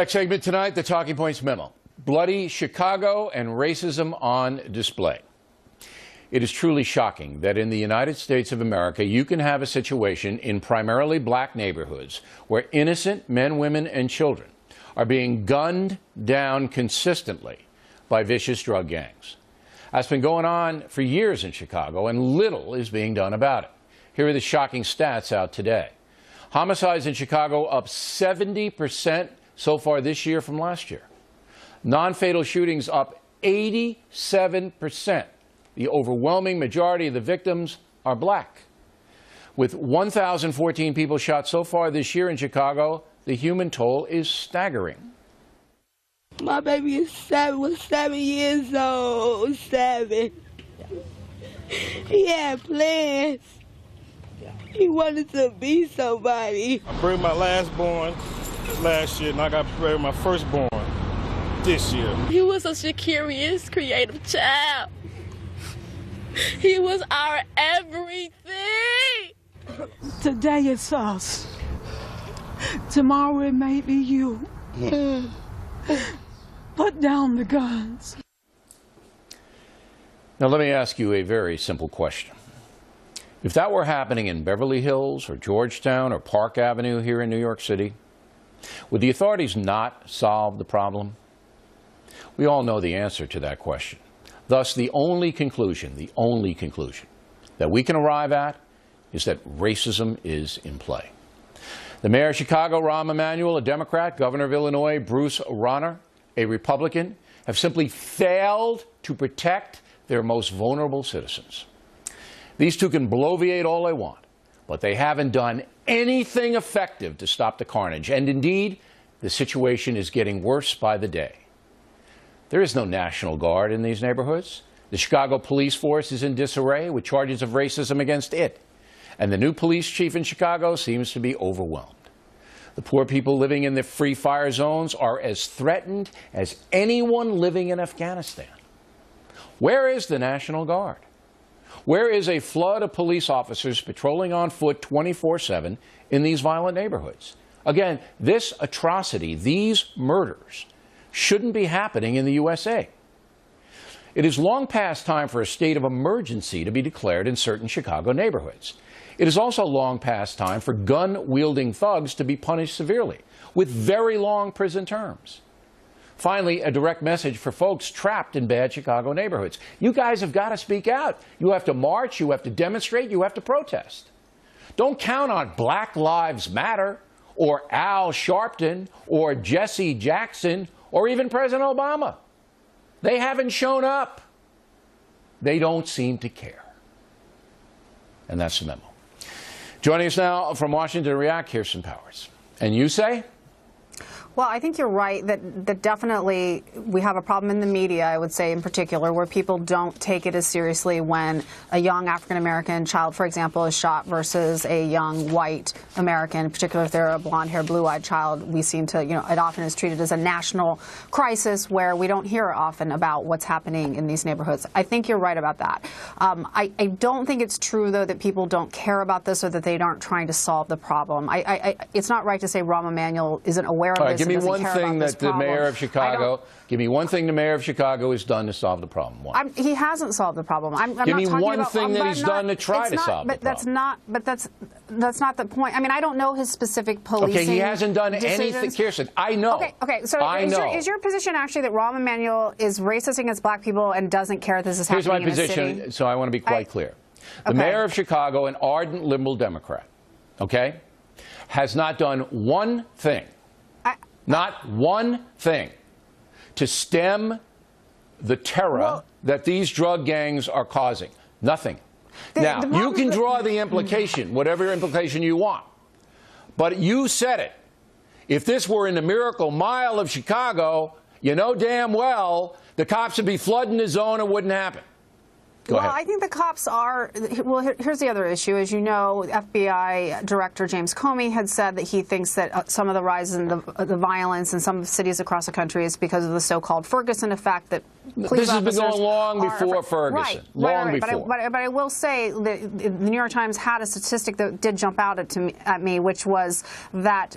Next segment tonight, the Talking Points memo. Bloody Chicago and racism on display. It is truly shocking that in the United States of America, you can have a situation in primarily black neighborhoods where innocent men, women, and children are being gunned down consistently by vicious drug gangs. That's been going on for years in Chicago, and little is being done about it. Here are the shocking stats out today. Homicides in Chicago up 70% so far this year from last year. Non-fatal shootings up 87%. The overwhelming majority of the victims are black. With 1,014 people shot so far this year in Chicago, the human toll is staggering. My baby was 7 years old, 7. He had plans. He wanted to be somebody. I buried my last born last year, and I got buried my firstborn this year. He was a curious, creative child. He was our everything. Today it's us. Tomorrow it may be you. Put down the guns. Now let me ask you a very simple question. If that were happening in Beverly Hills or Georgetown or Park Avenue here in New York City, would the authorities not solve the problem? We all know the answer to that question. Thus, the only conclusion that we can arrive at is that racism is in play. The mayor of Chicago, Rahm Emanuel, a Democrat, governor of Illinois, Bruce Rauner, a Republican, have simply failed to protect their most vulnerable citizens. These two can bloviate all they want, but they haven't done anything effective to stop the carnage. And indeed, the situation is getting worse by the day. There is no National Guard in these neighborhoods. The Chicago police force is in disarray with charges of racism against it. And the new police chief in Chicago seems to be overwhelmed. The poor people living in the free fire zones are as threatened as anyone living in Afghanistan. Where is the National Guard? Where is a flood of police officers patrolling on foot 24/7 in these violent neighborhoods? Again, this atrocity, these murders, shouldn't be happening in the USA. It is long past time for a state of emergency to be declared in certain Chicago neighborhoods. It is also long past time for gun-wielding thugs to be punished severely, with very long prison terms. Finally, a direct message for folks trapped in bad Chicago neighborhoods. You guys have got to speak out. You have to march, you have to demonstrate, you have to protest. Don't count on Black Lives Matter, or Al Sharpton, or Jesse Jackson, or even President Obama. They haven't shown up. They don't seem to care. And that's the memo. Joining us now from Washington to react, Kirsten Powers. And you say? Well, I think you're right that definitely we have a problem in the media, I would say in particular, where people don't take it as seriously when a young African-American child, for example, is shot versus a young white American, in particular if they're a blonde-haired, blue-eyed child. We seem to, it often is treated as a national crisis where we don't hear often about what's happening in these neighborhoods. I think you're right about that. I don't think it's true, though, that people don't care about this or that they aren't trying to solve the problem. It's not right to say Rahm Emanuel isn't aware of this. Give me one thing that the mayor of Chicago. Give me one thing the mayor of Chicago has done to solve the problem. One. He hasn't solved the problem. Give me one thing that he's done to try to solve the problem. But that's not the point. I mean, I don't know his specific policing. Okay, he hasn't done anything, Kirsten. I know. Okay. So is your position actually that Rahm Emanuel is racist against black people and doesn't care that this is happening in the city? Here's my position. So I want to be quite clear. The mayor of Chicago, an ardent liberal Democrat, has not done one thing. Not one thing to stem the terror that these drug gangs are causing. Nothing. Now, you can draw the implication, whatever implication you want. But you said it. If this were in the Miracle Mile of Chicago, you know damn well the cops would be flooding the zone. It wouldn't happen. Go ahead. I think the cops are, well, here's the other issue. As you know, FBI Director James Comey had said that he thinks that some of the rise in the violence in some cities across the country is because of the so-called Ferguson effect, that police This has been going long before Ferguson. Right, long right, before. But I will say that the New York Times had a statistic that did jump out at me, which was that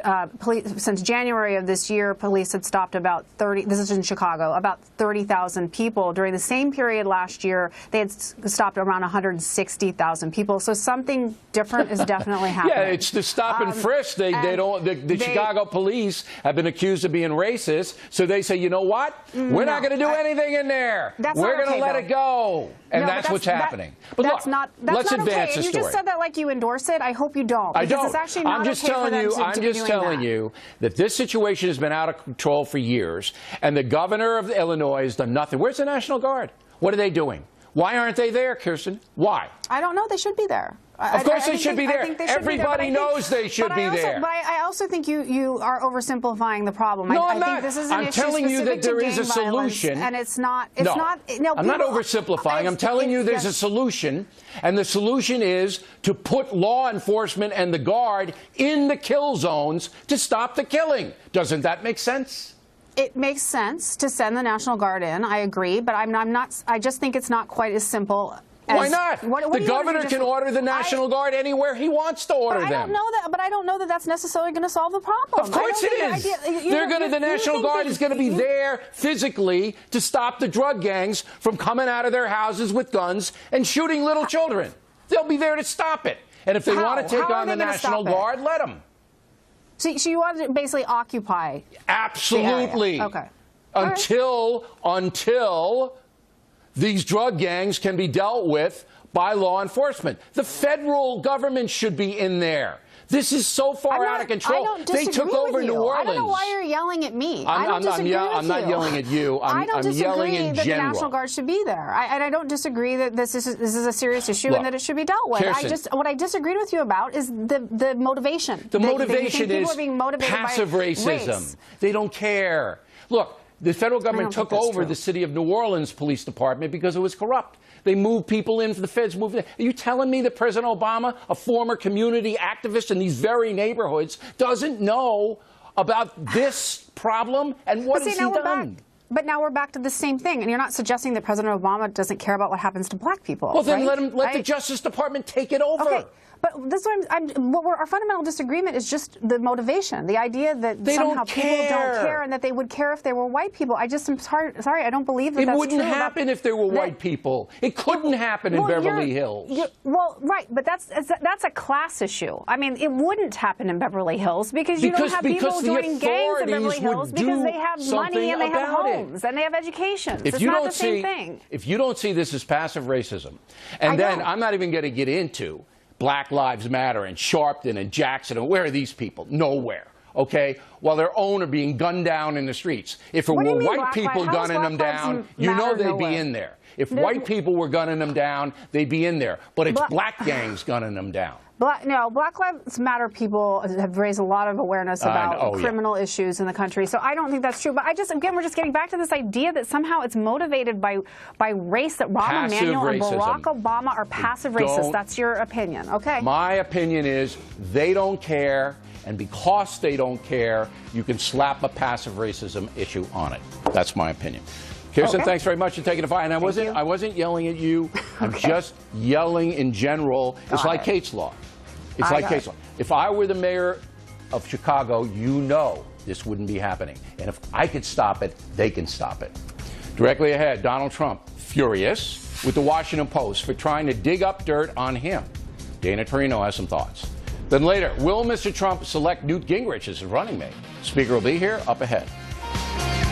since January of this year, police had stopped about 30, this is in Chicago, about 30,000 people. During the same period last year, they had stopped around 160,000 people. So something different is definitely happening. Yeah, it's the stop and frisk. The Chicago police have been accused of being racist, so they say, you know what? We're not going to do anything in there. We're going to let it go. And that's what's happening. But that's look, not let's okay. advance the You story. just said that like you endorse it. I hope you don't. I don't. It's actually not I'm just okay telling for them you. to I'm be just doing telling that. you that this situation has been out of control for years, and the governor of Illinois has done nothing. Where's the National Guard? What are they doing? Why aren't they there, Kirsten? Why? I don't know. They should be there. Of course they should be there. Everybody knows they should be there. But I also think you are oversimplifying the problem. No, I I'm not. think this is an I'm issue telling you that specific to there is a gang violence, solution. and it's not. No, I'm not oversimplifying. I'm telling you there's a solution, and the solution is to put law enforcement and the Guard in the kill zones to stop the killing. Doesn't that make sense? It makes sense to send the National Guard in. I agree, but I'm not. I just think it's not quite as simple. Why not? The governor can order the National Guard anywhere he wants to order them. But I don't know that that's necessarily going to solve the problem. Of course it is. The National Guard is going to be there physically to stop the drug gangs from coming out of their houses with guns and shooting little children. They'll be there to stop it. And if they want to take on the National Guard, let them. So you want to basically occupy? Absolutely. Okay. Until these drug gangs can be dealt with by law enforcement. The federal government should be in there. This is so far out of control. They took over New Orleans. I don't know why you're yelling at me. I'm not yelling at you. I'm yelling in general. I don't disagree that the National Guard should be there. And I don't disagree that this is a serious issue and that it should be dealt with. Kirsten, what I disagreed with you about is the motivation. The motivation is motivated passive by racism. Race. They don't care. Look, the federal government took over the city of New Orleans Police Department because it was corrupt. They moved people in, the feds moved in. Are you telling me that President Obama, a former community activist in these very neighborhoods, doesn't know about this problem? And what has he done? But now we're back to the same thing, and you're not suggesting that President Obama doesn't care about what happens to black people. Well, then let the Justice Department take it over. Okay. But this is our fundamental disagreement is just the motivation, the idea that somehow people don't care and that they would care if they were white people. I just am sorry, I don't believe that that's true. It wouldn't happen if there were white people. It couldn't happen in Beverly Hills. Right, but that's a class issue. I mean, it wouldn't happen in Beverly Hills because you don't have people joining gangs in Beverly Hills because they have money and they have homes and they have education. It's not the same thing. If you don't see this as passive racism, and then I'm not even going to get into Black Lives Matter and Sharpton and Jackson, and where are these people? Nowhere. Okay? While their own are being gunned down in the streets. If it were white people gunning them down, you know they'd be in there. If white people were gunning them down, they'd be in there. But it's black gangs gunning them down. Black Lives Matter people have raised a lot of awareness about criminal issues in the country. So I don't think that's true. But again, we're just getting back to this idea that somehow it's motivated by race, that Rahm Emanuel and Barack Obama are passive racists. That's your opinion, okay? My opinion is they don't care, and because they don't care, you can slap a passive racism issue on it. That's my opinion. Kirsten, thanks very much for taking the fight. And I wasn't yelling at you. I'm just yelling in general. It's like Kate's Law. It's like Kate's Law. If I were the mayor of Chicago, you know this wouldn't be happening. And if I could stop it, they can stop it. Directly ahead, Donald Trump, furious with the Washington Post for trying to dig up dirt on him. Dana Torino has some thoughts. Then later, will Mr. Trump select Newt Gingrich as his running mate? Speaker will be here up ahead.